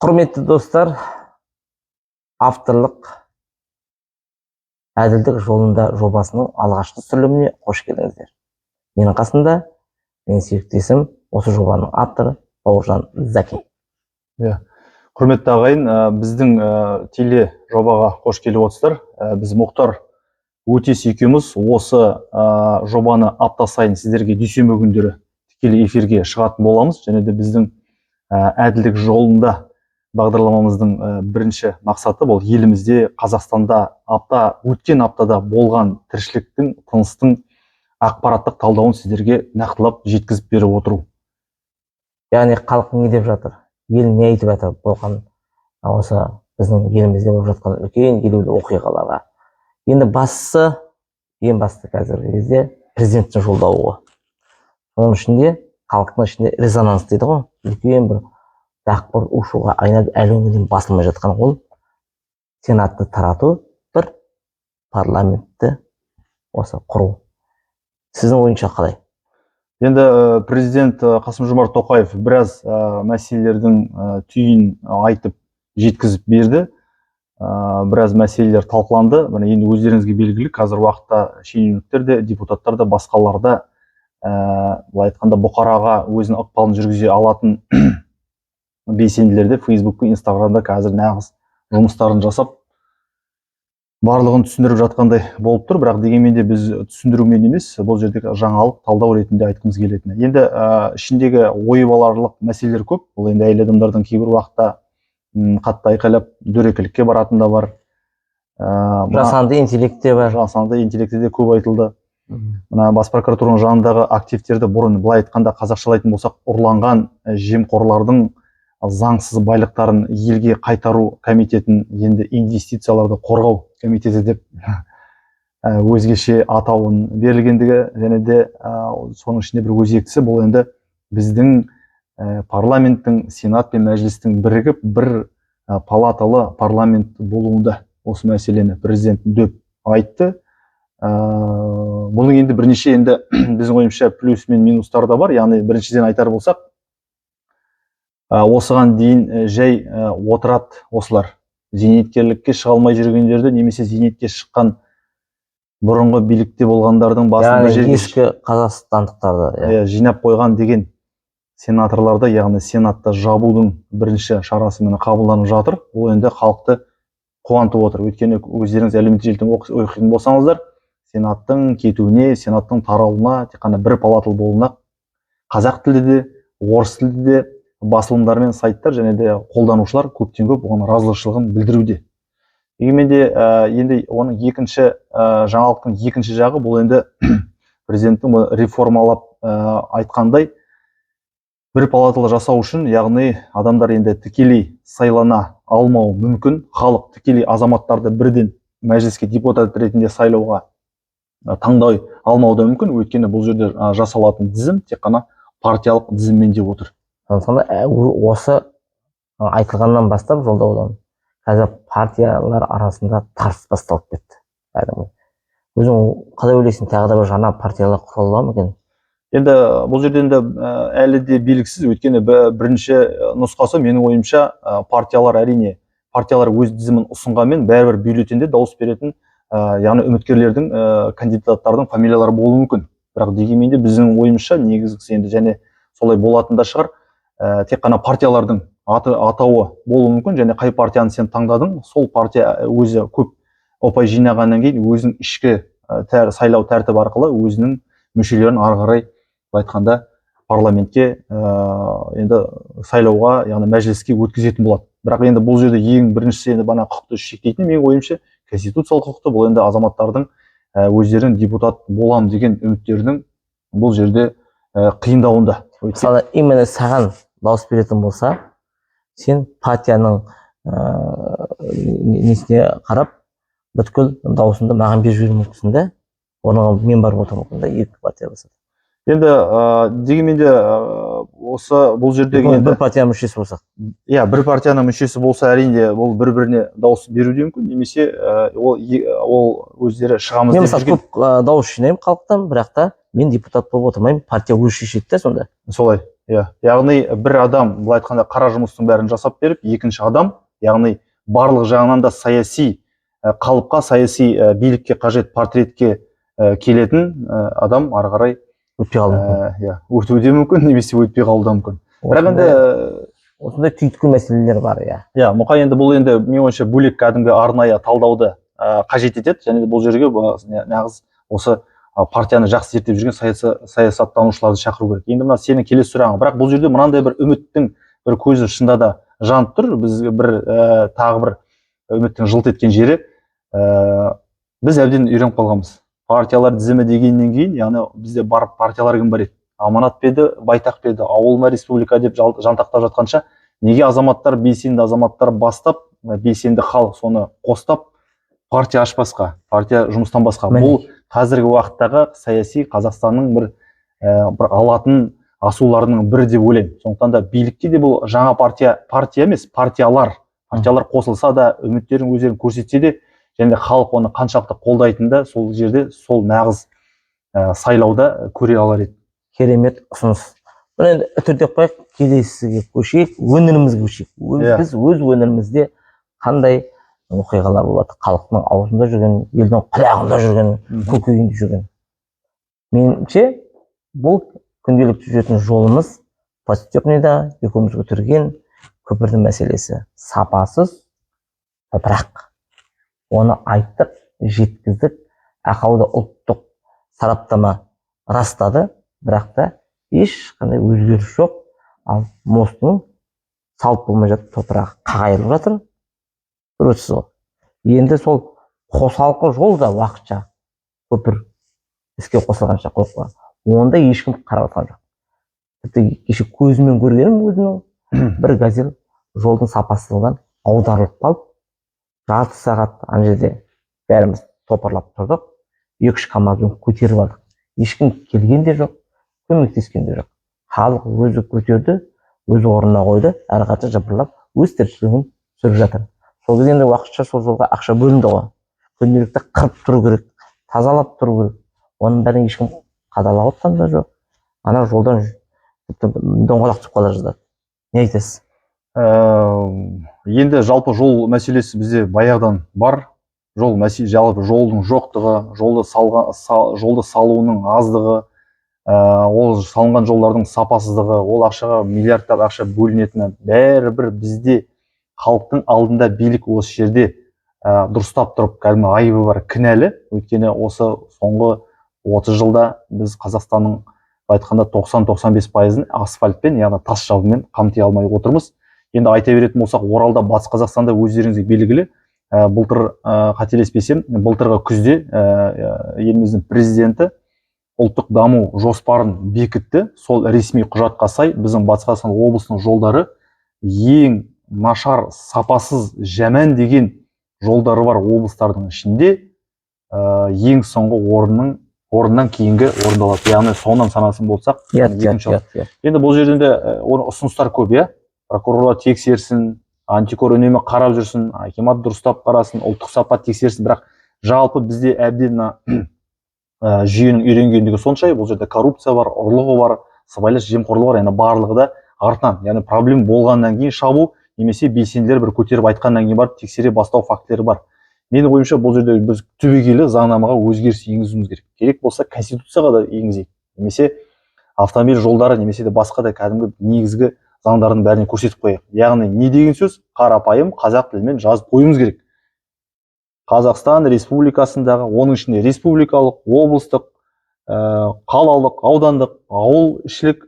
Құрметті достар, авторлық әділдік жолында жобасының алғашқы түсіріліміне қош келдіңіздер. Менің қасында менің сүйіктесім осы жобаның авторы Бауыржан Заки. Құрметті ағайын, біздің теле жобаға қош келіп отырсыздар. Біз Мұхтар Өтес екеуміз осы жобаны апта сайын сіздерге дүйсенбі күндері тікелей эфирге шығатын боламыз. Және де біздің әділдік жолында бағдарламамыздың бірінші мақсаты бұл елімізде, Қазақстанда өткен аптада болған тіршіліктің, тыныстың ақпараттық талдауын сіздерге нақтылап жеткізіп беріп отыру. Яғни халық не деп жатыр, ел не айтып жатыр болған осы біздің елімізде болып жатқан үлкен елеулі оқиғаларға. Енді ең басты қазіргі кезде президенттің жолдауы. Оның ішінде халықтың ішінде резонанс дейді ғой, үлкен бір дақпыр ушуға айналып әлі күнге дейін басылмай жатқан ол сенатты тарату, бір парламентті осы құру. Сіздің ойыңызша қалай? Енді президент Қасым-Жомарт Тоқаев біраз мәселелердің түйін айтып жеткізіп берді. Біраз мәселелер талқыланды. Енді өздеріңізге белгілі, қазір уақытта шенеуніктер де, депутаттар да, басқалар да былай айтқанда бұқараға өзінің ықпалын жүргізе алатын белсенділерде Фейсбукта, Инстаграмда қазір нағыз жұмыстарын жасап барлығын түсіндіріп жатқандай болып тұр. Бірақ дегенмен де біз түсіндірумен емес, бұл жерде жаңалық талдау ретінде айтқымыз келетіні. Енді ішіндегі ойып аларлық мәселелер көп. Бұл енді әйел адамдардың кейбір уақытта қатты айқайлап дөрекілікке баратын да бар. Жасанды интеллект те бар. Жасанды интеллекті де көп айтылды. Мына бас прокуратураның жанындағы активтерді бұрын былай айтқанда қазақшалайтын болсақ, ұрланған жемқорлардың заңсыз байлықтарын елге қайтару комитетін енді инвестицияларды қорғау комитеті деп өзгеше атауын берілгендігі, және де соның ішінде бір өзектісі бұл енді біздің парламенттің, сенат пен мәжілістің бірігіп бір палаталы парламент болуында. Осы мәселені президент дөп айтты. Бұның енді бірнеше біздің ойымызша плюс мен минустары да бар. Яғни біріншіден айтар болсақ, осыған дейін жай отырат осылар. Зейнеткерлікке шыға алмай жүргендерді, немесе зейнетке шыққан бұрынғы билікте болғандардың басын бір жерге ескі қазақстандықтарды жинап қойған деген сенаторларды, яғни сенатта жабудың бірінші шарасымен қабылданып жатыр. Ол енді халықты қуантып отыр. Өйткені өздеріңіз әлеуметтік желіден оқитын болсаңыздар, сенаттың кетуіне, сенаттың тарауына, тек қана бір палаталы болуына қазақ тілді де, орыс тілді де басылымдар мен сайттар және де қолданушылар көптен көп оған разылшылығын білдіруде. Дегенмен де енді оның жаңалықтың екінші жағы бұл енді президенттің реформалап айтқандай бір палаталы жасау үшін, яғни адамдар енді тікелей сайлана алмау мүмкін, халық тікелей азаматтарды бірден мәжіліске депутат ретінде сайлауға таңдай алмауы мүмкін. Өйткені бұл жерде жасалатын тізім тек қана партиялық тізіммен деп отыр. Осы айтылғаннан бастап жолдаудан қазір партиялар арасында тартыс басталып кетті. Өзің қалай ойлайсың, тағы да бір жаңа партиялар құрыла ма екен? Енді бұл жерде әлі де белгісіз. Өйткені бірінші нұсқасы менің ойымша партиялар өз тізімін ұсынғанмен бәрібір бюллетенде дауыс беретін, яғни үміткерлердің, кандидаттардың фамилиялары болуы мүмкін. Бірақ дегенмен де біздің ойымызша негізгісі енді және солай болатын да шығар. Тек қана партиялардың атауы болуы мүмкін, және қай партияны сен таңдадың, сол партия өзі көп ұпай жинағаннан кейін өзінің ішкі сайлау тәртібі арқылы өзінің мүшелерін ары қарай айтқанда парламентке енді сайлауға, яғни мәжіліске өткізетін болады. Бірақ енді бұл жерде ең біріншісі енді бана құқықты шектейтін, менің ойымша конституциялық құқықты, бұл енді азаматтардың өздерінің депутат болам деген үміттерінің бұл жерде қиындауында. Мысалы, именно саған дауыс беретін болса, сен партияның несіне қарап, бүткіл дауысында маған беріп жіберуі мүмкінсің да, оның мен барып отырмын да, екі партия болса. Енді дегенмен де бұл жердегі бір партияның мүшесі болсақ. Бір партияның мүшесі болса, әрине ол бір-біріне дауыс беруі мүмкін, немесе ол өздері шығамыз деп жүрген. Мен көп дауыс жинаймын халықтан, бірақ та мен депутат болып отырмаймын, партия өз шешеді сонда. Солай. Иә, яғни бір адам былай айтқанда қара жұмыстың бәрін жасап беріп, екінші адам, яғни барлық жағынан да саяси қалыпқа, саяси билікке қажет портретке келетін адам ары қарай өтпей қалуы мүмкін. иә, өтуі де мүмкін, немесе өтпей қалуы да мүмкін. Бірақ енді осындай түйткіл мәселелер бар, иә. иә, Мұқай енді бұл енді менің ойымша бөлек кәдімгі арнайы талдауды қажет етеді, және де бұл жерге нағыз осы партияны жақсы зерттеп жүрген саясаттанушыларды шақыру керек. Енді мына сенің келесі сұрағың, бірақ бұл жерде мынандай бір үміттің бір көзі шынында да жанып тұр. Бізге бір тағы бір үміттің жылт еткен жері, біз әбден үйреніп қалғанбыз. Партиялар тізімі дегеннен кейін, яғни бізде барып партиялар кім бар еді? Аманат пе еді, Байтақ пе еді, ауыл ма, республика деп жантақтап жатқанша, неге азаматтар, белсенді азаматтар бастап, белсенді халық соны қостап, партия ашпасқа, партия жұмыстан басқа? Бұл қазіргі уақыттағы саяси Қазақстанның бір алатын асуларының бірі деп ойлаймын. Сондықтан да билікке де бұл жаңа партия емес, партиялар қосылса да, үміттерін өздерін көрсетсе де, және халық оны қаншалықты қолдайтынында сол жерде, сол нағыз сайлауда көре алар еді. Керемет ұсыныс. Бұны енді үтіртіп қойып, келесіге көшейік, өнерімізге көшейік. Біз өз өнерімізде қандай оқиғалар болады? Халықтың аузында жүрген, елдің құлағында жүрген, көкейінде жүрген. Меніңше, бұл күнделікті жүретін жолымыз Подстепныйда екеуміз көтерген көпірдің мәселесі. Сапасыз, бірақ оны айттық, жеткіздік, ақауда ұлттық сараптама растады, бірақ та ешқандай өзгеріс жоқ. Ал мостың салып болмай жатып, топырағы қағайылып жатыр. Көресіз ғой. Енді сол қосалқы жол да уақытша көпір іске қосылғанша қойып қойған. Онда ешкім қарап жатқан жоқ. Тіпті кеше көзімен көргенім өзінің бір газель жолдың сапасыздығынан аударылып қалып, жарты сағат ана жерде бәріміз топырлап тұрдық. 2-3 КАМАЗбен көтеріп алдық. Ешкім келген де жоқ, көмектескен де жоқ. Халық өзі көтерді, өз орнына қойды, әрі қарата жыбырлап, өз тіршілігін сүріп жатыр. Сол кезде уақытша сол жолға ақша бөлінді ғой. Күнделікті қырып тұру керек, тазалап тұру керек. Оның бәрін ешкім қадағалап отқан да жоқ. Ана жолдан доңғалақ түсіп қала жаздады. Не айтасыз? Енді жалпы жол мәселесі бізде баяғыдан бар. Жалпы жолдың жоқтығы, жолды салуының аздығы, ол салынған жолдардың сапасыздығы, ол ақшаға миллиардтап ақша бөлінетіні бәрібір бізде халықтың алдында билік осы жерде дұрыстап тұрып, кәдімгі айыбы бар, кінәлі. Өйткені осы соңғы 30 жылда біз Қазақстанның айтқанда 90-95%-ын асфальтпен, яғни тас жабынмен қамти алмай отырмыз. Енді айта беретін болсақ, Оралда, Батыс Қазақстанда өздеріңізге белгілі, былтыр қателеспесем, былтырғы күзде еліміздің президенті ұлттық даму жоспарын бекітті. Сол ресми құжатқа сай біздің Батыс Қазақстан облысының жолдары ең нашар, сапасыз, жаман деген жолдары бар облыстардың ішінде ең соңғы орыннан кейінгі орындалады. Яғни соңынан санасын болсақ, енді бұл жерде де ұсыныстар көп, иә. Прокурорлар тексерсін, антикор үнемі қарап жүрсін, акимат дұрыстап қарасын, ұлттық сапа тексерсін, бірақ жалпы бізде әбден жүйенің үйренгендігі сонша, бұл жерде коррупция бар, ұрлығы бар, сыбайлас жемқорлығы бар, яғни барлығы да артынан, яғни проблема болғаннан кейін шабу, немесе белсенділер бір көтеріп айтқаннан кейін барып тексере бастау фактілері бар. Менің ойымша бұл жерде біз түбегейлі заңнамаға өзгеріс енгізуіміз керек. Керек болса конституцияға да енгізейік, немесе автомобиль жолдары, немесе де басқа да кәдімгі негізгі заңдардың бәріне көрсетіп қояйық. Яғни не деген сөз? Қарапайым қазақ тілімен жазып қоюымыз керек. Қазақстан Республикасындағы, оның ішінде республикалық, облыстық, қалалық, аудандық, ауыл ішілік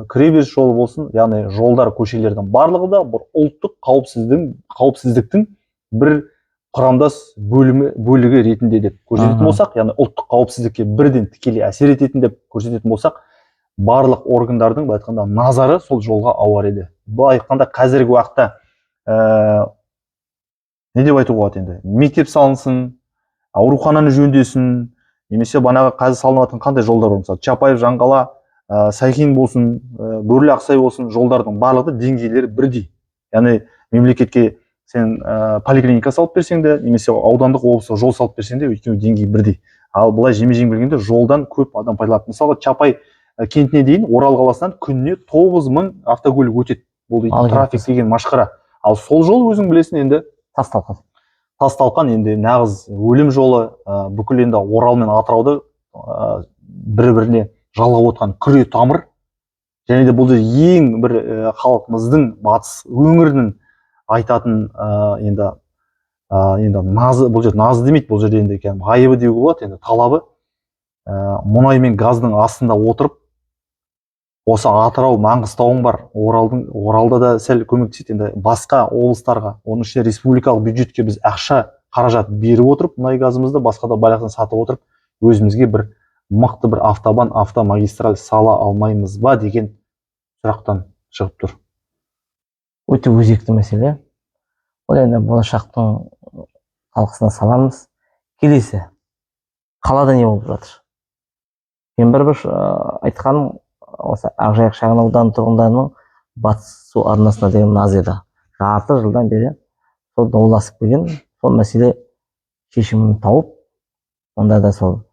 кіреберіс жолы болсын, яғни жолдар, көшелердің барлығы да бір ұлттық қауіпсіздіктің бір құрамдас бөлігі ретінде деп көрсететін болсақ, яғни ұлттық қауіпсіздікке бірден тікелей әсер ететін деп көрсететін болсақ, барлық органдардың айтқанда назары сол жолға ауар еді. Бұл айтқанда қазіргі уақытта не деп айтуға болады енді? Мектеп салынсын, аурухананы жөндесін, немесе банағы қазір салынатын қандай жолдар бар? Мысалы, Чапаев, Жаңғала, Сайхин болсын, Бөрлі Ақсай болсын, жолдардың барлығы деңгейлері бірдей. Яғни мемлекетке сен поликлиника салып берсең де, немесе аудандық, облыстық жол салып берсең де, өйткені деңгей бірдей. Ал былай жеме-жем келгенде жолдан көп адам пайдаланады. Мысалы, Чапай кентіне дейін Орал қаласынан күніне 9.000 автокөлік өтеді. Бұл дейді трафик деген машқара. Ал сол жол өзің білесің енді тас-талқан енді нағыз өлім жолы. Бүкіл енді Орал мен Атырауды бір-біріне жалғап отқан күре тамыр. Және де бұл ең бір халқымыздың батыс өңірінің айтатын енді назы, бұл жерде назы демейді, бұл жерде енді айыбы деуге болады, енді талабы. Мұнай мен газдың астында отырып, осы Атырау, Маңғыстауың бар, Оралда да сәл көмектеседі, енді басқа облыстарға, оның ішінде республикалық бюджетке біз ақша қаражат беріп отырып, мұнай газымызды басқа да байлықтан сатып отырып, өзімізге бір мықты бір автобан, автомагистраль сала алмаймыз ба деген сұрақтан шығып тұр. Өте өзекті мәселе. Ол енді болашақтың талқысына саламыз. Келесі, қалада не болып жатыр? Мен бір айтқаным, осы Ақжайық шағын ауданы тұрғындарының батыс су арнасына деген наз еді. Жарты жылдан бері сол дауласып келген, сол мәселе шешімін тауып, онда да сол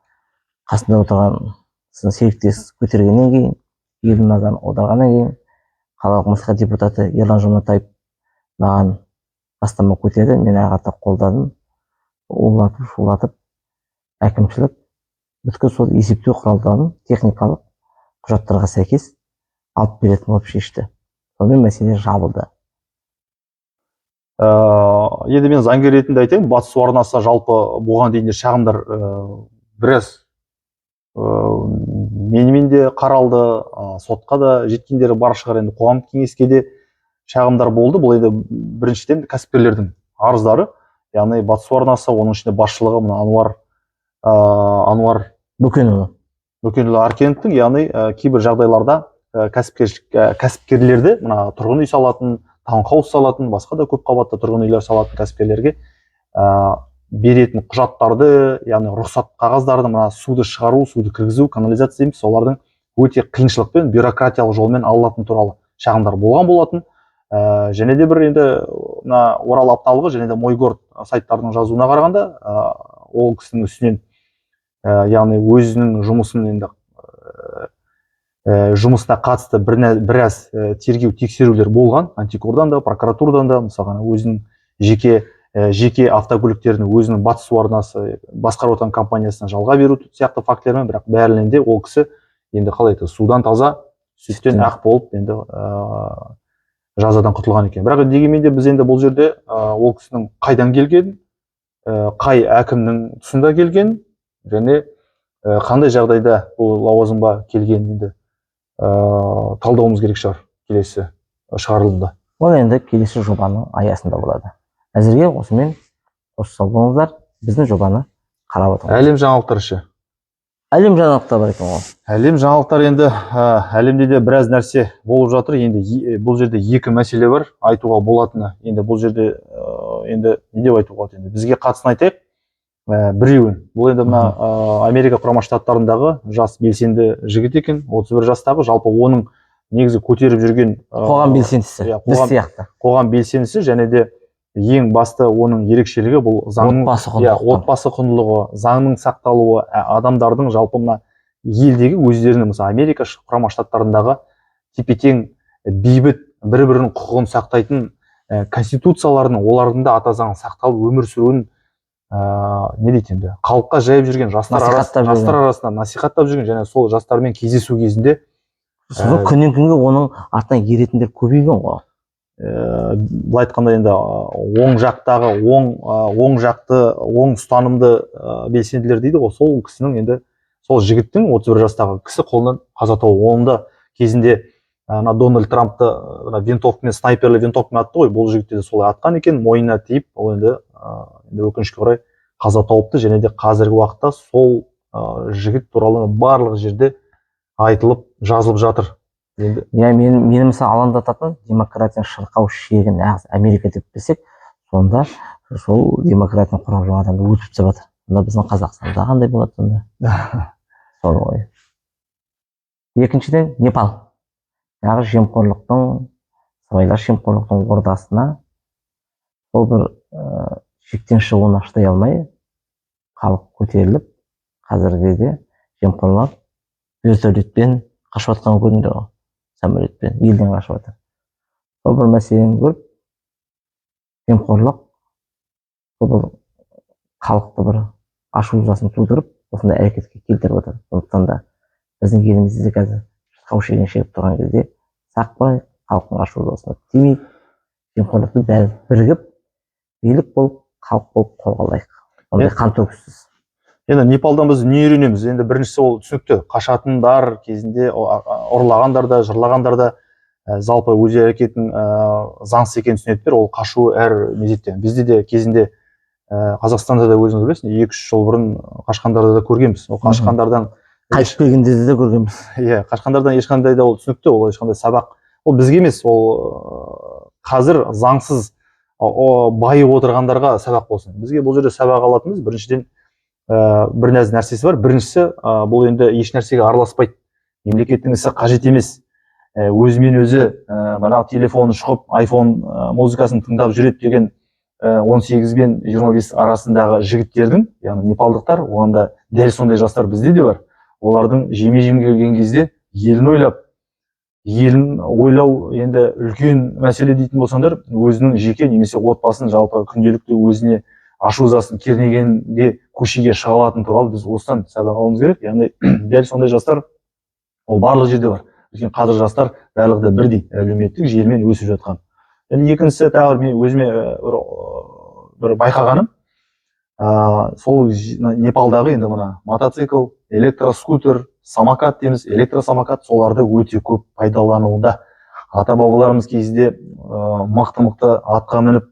қасында отырған сіздің серіктес көтергеннен кейін, елдің назарын аударғаннан кейін, қалалық мәслихат депутаты Ерлан Жұматаев маған бастама көтерді, мен ағата қолдадым, улатып, шулатып, әкімшілік бүткіл сол есептеу құралдарын техникалық құжаттарға сәйкес алып беретін болып шешті. Сонымен мәселе жабылды. Енді мен заңгер ретінде айтайын, батыс су арнасы жалпы бұған дейін шағымдар біраз менімен де қаралды, сотқа да жеткендері бар шығар, енді қоғамдық кеңеске де шағымдар болды. Бұл енді біріншіден кәсіпкерлердің арыздары, яғни батыс су арнасы, оның ішінде басшылығы мына Ануар Бөкенұлы Аркеновтың, яғни кейбір жағдайларда кәсіпкерлерді, мына тұрғын үй салатын, таунхаус салатын, басқа да көп қабатты тұрғын үйлер салатын кәсіпкерлерге беретін құжаттарды, яғни рұқсат қағаздарды, мына суды шығару, суды кіргізу, канализация дейміз, солардың өте қиыншылықпен, бюрократиялық жолмен алынатын туралы шағымдар болған болатын. Және де бір енді мына Орал апталығы және де Мойгород сайттарының жазуына қарағанда, ол кісінің үстінен, яғни өзінің жұмысын енді жұмысына қатысты біраз тергеу тексерулер болған, антикордан да, прокуратурадан да, мысалы өзінің жеке автокөліктерін өзінің батыс су арнасы басқарып отырған компаниясына жалға беру сияқты фактілермен, бірақ бәрінен де ол кісі енді қалай айтады, судан таза, сүттен ақ болып енді жазадан құтылған екен. Бірақ дегенмен де біз енді бұл жерде ол кісінің қайдан келген, қай әкімнің тұсында келген және қандай жағдайда бұл лауазымға келген енді талдауымыз керек шығар келесі шығарылымда. Ол енді келесі жобаның аясында болады. Әзірге осымен қош сау болыңыздар, біздің жобаны қарап отырыңыз. Әлем жаңалықтары ше? Әлем жаңалықтары бар екен ғой. Әлем жаңалықтары енді әлемде де біраз нәрсе болып жатыр. Енді бұл жерде екі мәселе бар айтуға болатыны. Енді бұл жерде енді не деп айтуға болады? Енді бізге қатысын айтайық. Біреуін. Бұл енді мына Америка құрама штаттарындағы жас белсенді жігіт екен, 31 жастағы, жалпы оның негізі көтеріп жүрген қоғам белсендісі, біз сияқты. Қоғам белсендісі, және де ең басты оның ерекшелігі бұл отбасы құндылығы, заңның сақталуы, адамдардың жалпы мына елдегі өздерінің, мысалы Америка құрама штаттарындағы тепе-тең бейбіт бір-бірінің құқығын сақтайтын конституцияларының, олардың да ата заңын сақталып өмір сүруін не дейді енді, халыққа жайып жүрген, жастар арасында насихаттап жүрген, және сол жастармен кездесу кезінде күннен күнге оның артынан еретіндер көбейген ғой. Былай айтқанда енді оң ұстанымды белсенділер дейді ғой, сол кісінің енді сол жігіттің 31 жастағы кісі қолынан қаза тауы. Оның да кезінде Дональд Трампты винтовкамен, снайперлі винтовкамен атты ғой, бұл жігітті де солай атқан екен, мойнына тиіп, ол енді өкінішке орай қаза тауыпты. Және де қазіргі уақытта сол жігіт туралы барлық жерде айтылып жазылып жатыр. Мені мысалы алаңдататын демократияның шырқау шегі нағыз Америка деп білсек, сонда сол демократияны құрап жүрген адамды өлтіріп тастап жатыр. Онда біздің Қазақстанда қандай болады сонда? Сол ғой. Екіншіден Непал. Нағыз жемқорлықтың, сыбайлас жемқорлықтың ордасына сол бір шектен шығуына шыдай алмай, халық көтеріліп, қазіргі кезде жемқорлар вертолетпен қашып жатқан көрінді ғой самолетпен елден қашып жатыр. Сол бір мәселені көріп жемқорлық бұл халықты бір ашу ызасын тудырып осындай әрекетке келтіріп отыр. Сондықтан да біздің елімізде де қазір шырқау шегіне шығып тұрған кезде сақ болайық, халықтың ашу ызасына тимейік, жемқорлықты бәрі бірігіп билік болып халық болып қолға алайық. Ондай қан төгіссіз. Енді Непалдан біз не үйренеміз? Енді біріншісі ол түсінікті. Қашатындар кезінде ұрлағандар да, жырлағандар да жалпы өз әрекетінің заңсыз екенін түсінеді. Ол қашу әр мезетте. Бізде де кезінде Қазақстанда да өзіңіз білесіз, 2-3 жыл бұрын қашқандарды да көргенбіз. Ол қашқандардан қайтып келгендерді де көргенбіз. Иә, қашқандардан ешқандай да ол түсінікті, ол ешқандай сабақ. Ол бізге емес, ол қазір заңсыз байып отырғандарға сабақ болсын. Бізге бұл жерде сабақ алатынымыз біріншіден бір нәрсесі бар. Біріншісі бұл енді еш нәрсеге араласпайды. Мемлекеттің ісі қажет емес. Өзімен өзі мына телефоны шығып, iPhone музыкасын тыңдап жүреді деген 18 бен 25 арасындағы жігіттердің, яғни непалдықтар, оғанда дәл сондай жастар бізде де бар. Олардың жеме-жемге келген кезде елін ойлау енді үлкен мәселе дейтін болсаңдар, өзінің жеке немесе отбасын жалпы күнделікті өзіне ашу ызасын кернегенде көшеге шыға алатын туралы біз осыдан сабақ алуымыз керек. Яғни дәл сондай жастар ол барлық жерде бар. Өйткені қазір жастар барлығы да бірдей әлеуметтік желімен өсіп жатқан. Енді екіншісі тағы мен өзіме бір байқағаным, сол Непалдағы енді мына мотоцикл, электроскутер, самокат дейміз, электросамокат соларды өте көп пайдалануында. Ата-бабаларымыз кезде мықты атқа мініп,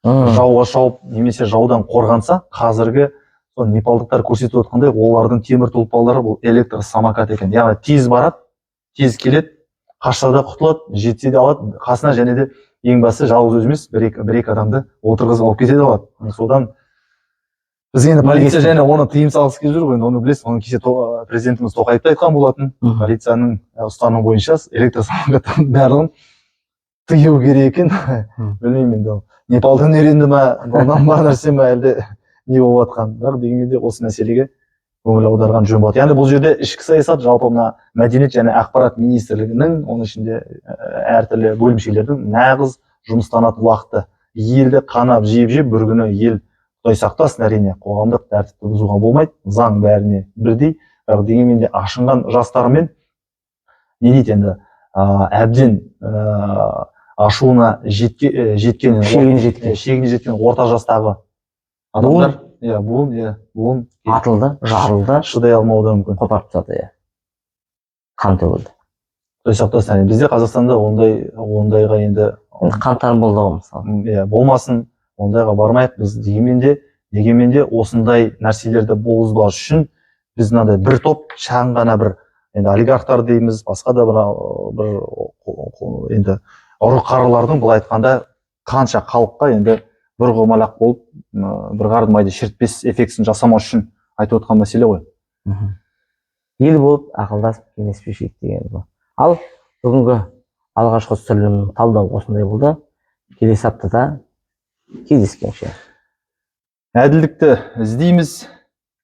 жауға шауып, немесе жаудан қорғанса, қазіргі непалдықтар көрсетіп отқандай, олардың темір тұлпарлары бұл электросамокат екен. Яғни тез барады, тез келеді, қашса да құтылады, жетсе де алады, қасына және де ең басы жалғыз өзі емес, бір-екі адамды отырғызып алып кете алады. Содан біз енді полиция және оны тыйым салғысы келіп жүр ғой, оны білесіз, оны кеше президентіміз Тоқаев та айтқан болатын. Полицияның ұстанымы бойынша электросамокаттардың барлығын тыю керек екен. Білмеймін енді Непалдан үйренді ме, онан бар нәрсе ме, әлде не болып жатқан. Бірақ дегенмен де осы мәселеге көңіл аударған жөн болады. Яғни бұл жерде ішкі саясат жалпы мына мәдениет және ақпарат министрлігінің, оның ішінде әртүрлі бөлімшелердің нағыз жұмыстанатын уақыты. Елді қанап жеп бір күні ел Құдай сақтасын, әрине қоғамдық тәртіпті бұзуға болмайды, заң бәріне бірдей. Бірақ дегенмен де ашынған жастармен не дейді енді әбден ашуына шегіне жеткен орта жастағы адамдар буын атылды, жарылды, шыдай алмауы да мүмкін. қопарып тастады, қан төгілді. Құдай сақтасын, бізде Қазақстанда ондайға енді қантар болды ғой мысалы. Болмасын, ондайға бармайық. Біз дегенмен де осындай нәрселерді болғызбас үшін біз мынандай бір топ шағын ғана бір енді олигархтар дейміз, басқа да бір енді ұры қарылардың былай айтқанда қанша халыққа енді бір құмалақ болып, бір қардың майды шертпес эффектісін жасамас үшін айтып отқан мәселе ғой. Ел болып ақылдасып кеңеспешейік деген бұл. Ал бүгінгі алғашқы түсірілім талдау осындай болды. Келесі аптада кездескенше. Әділдікті іздейміз,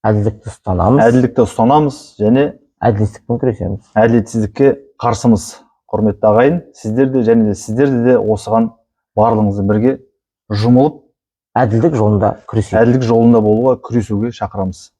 әділдікті ұстанамыз және әділеттікпен күресеміз. Әділетсіздікке қарсымыз. Құрметті ағайын, сіздерді де осыған барлығыңызды бірге жұмылып, әділдік жолында болуға күресуге шақырамыз.